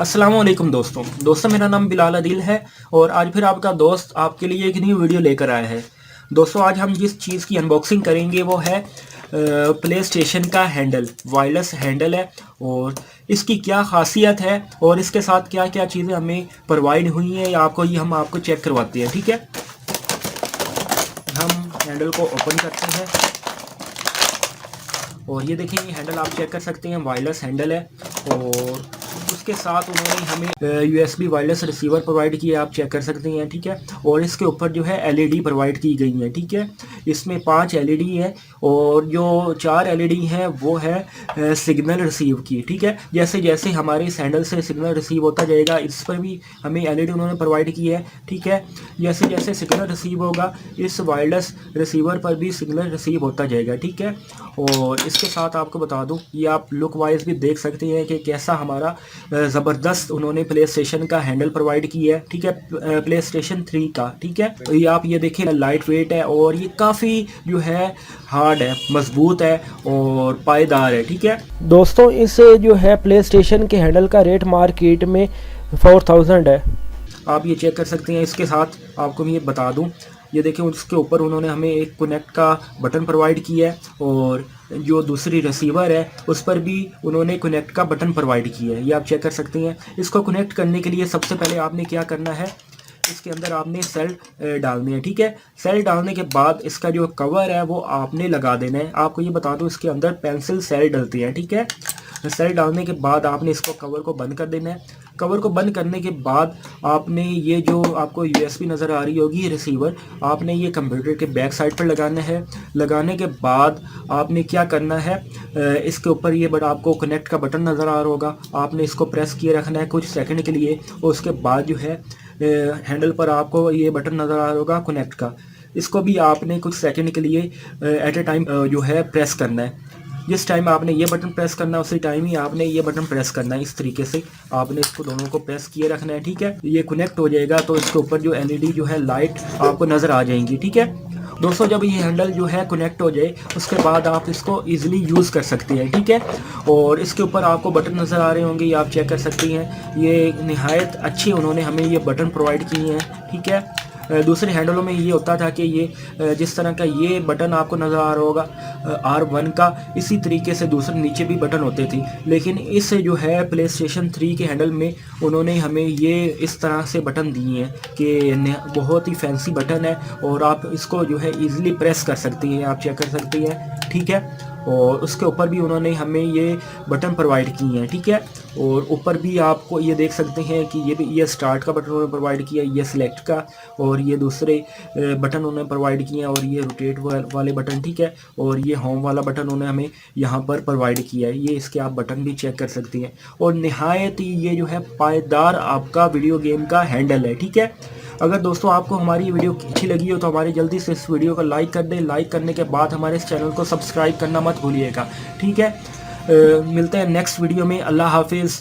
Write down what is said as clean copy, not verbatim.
अस्सलाम वालेकुम दोस्तों मेरा नाम बिलाल अदील है और आज फिर आपका दोस्त आपके लिए एक नई वीडियो लेकर आया है। दोस्तों आज हम जिस चीज़ की अनबॉक्सिंग करेंगे वो है प्ले स्टेशन का हैंडल, वायरलेस हैंडल है। और इसकी क्या खासियत है और इसके साथ क्या क्या चीज़ें हमें प्रोवाइड हुई हैं या हम आपको चेक करवाते हैं। ठीक है, हम हैंडल को ओपन करते हैं और ये देखें, ये हैंडल आप चेक कर सकते हैं, वायरलेस हैंडल है। और उसके साथ उन्होंने हमें यूएसबी वायरलेस रिसीवर प्रोवाइड किया, आप चेक कर सकते हैं। ठीक है, और इसके ऊपर जो है एलईडी प्रोवाइड की गई है। ठीक है, इसमें 5 एलईडी है और जो 4 एलईडी है वो है सिग्नल रिसीव की। ठीक है, जैसे जैसे हमारे इस हैंडल से सिग्नल रिसीव होता जाएगा, इस पर भी हमें एलईडी उन्होंने प्रोवाइड की है। ठीक है, जैसे जैसे सिग्नल रिसीव होगा इस वायरलेस रिसीवर पर भी सिग्नल रिसीव होता जाएगा। ठीक है, और इसके साथ आपको बता दूं, ये आप लुक वाइज भी देख सकते हैं कि कैसा हमारा ज़बरदस्त उन्होंने प्ले स्टेशन का हैंडल प्रोवाइड किया है। ठीक है, प्ले स्टेशन 3 का। ठीक है, तो ये आप ये देखें, लाइट वेट है और ये काफ़ी जो है हार्ड है, मजबूत है और पायदार है। ठीक है दोस्तों, इस जो है प्ले स्टेशन के हैंडल का रेट मार्केट में 4000 है, आप ये चेक कर सकते हैं। इसके साथ आपको मैं ये बता दूं, ये देखें, उसके ऊपर उन्होंने हमें एक कनेक्ट का बटन प्रोवाइड किया है और जो दूसरी रिसीवर है उस पर भी उन्होंने कनेक्ट का बटन प्रोवाइड किया है, ये आप चेक कर सकते हैं। इसको कनेक्ट करने के लिए सबसे पहले आपने क्या करना है, इसके अंदर आपने सेल डालने हैं। ठीक है, सेल डालने के बाद इसका जो कवर है वो आपने लगा देना है। आपको ये बता दूं, इसके अंदर पेंसिल सेल डलती है। ठीक है, सेल डालने के बाद आपने इसको कवर को बंद कर देना है। कवर को बंद करने के बाद आपने ये जो आपको यूएसबी नज़र आ रही होगी रिसीवर, आपने ये कंप्यूटर के बैक साइड पर लगाना है। लगाने के बाद आपने क्या करना है, इसके ऊपर ये बड़ा आपको कनेक्ट का बटन नज़र आ रहा होगा, आपने इसको प्रेस किए रखना है कुछ सेकंड के लिए। और उसके बाद जो है हैंडल पर आपको ये बटन नज़र आ रहा होगा कनेक्ट का, इसको भी आपने कुछ सेकंड के लिए एट ए टाइम जो है प्रेस करना है। जिस टाइम आपने ये बटन प्रेस करना है उसी टाइम ही आपने ये बटन प्रेस करना है। इस तरीके से आपने इसको दोनों को प्रेस किए रखना है। ठीक है, ये कनेक्ट हो जाएगा तो इसके ऊपर जो एलईडी जो है लाइट आपको नज़र आ जाएंगी। ठीक है दोस्तों, जब ये हैंडल जो है कनेक्ट हो जाए उसके बाद आप इसको इजीली यूज़ कर सकते हैं। ठीक है, और इसके ऊपर आपको बटन नज़र आ रहे होंगे, ये आप चेक कर सकती हैं। ये निहायत अच्छी उन्होंने हमें ये बटन प्रोवाइड किए हैं। ठीक है, दूसरे हैंडलों में ये होता था कि ये जिस तरह का ये बटन आपको नज़र आ रहा होगा R1 का, इसी तरीके से दूसरे नीचे भी बटन होते थे। लेकिन इस जो है प्ले स्टेशन 3 के हैंडल में उन्होंने हमें ये इस तरह से बटन दिए हैं कि बहुत ही फैंसी बटन है और आप इसको जो है ईज़िली प्रेस कर सकती हैं, आप चेक कर सकती हैं। ठीक है, और उसके ऊपर भी उन्होंने हमें ये बटन प्रोवाइड किए हैं। ठीक है, और ऊपर भी आपको ये देख सकते हैं कि ये स्टार्ट का बटन उन्होंने प्रोवाइड किया, ये सिलेक्ट का, और ये दूसरे बटन उन्होंने प्रोवाइड किए हैं, और ये रोटेट वाले बटन। ठीक है, और ये होम वाला बटन उन्होंने हमें यहाँ पर प्रोवाइड किया है, ये इसके आप बटन भी चेक कर सकती हैं। और नहायत ही ये जो है पायदार आपका वीडियो गेम का हैंडल है। ठीक है, अगर दोस्तों आपको हमारी वीडियो अच्छी लगी हो तो हमारी जल्दी से इस वीडियो को लाइक कर दें। लाइक करने के बाद हमारे इस चैनल को सब्सक्राइब करना मत भूलिएगा। ठीक है, मिलते हैं नेक्स्ट वीडियो में। अल्लाह हाफिज़।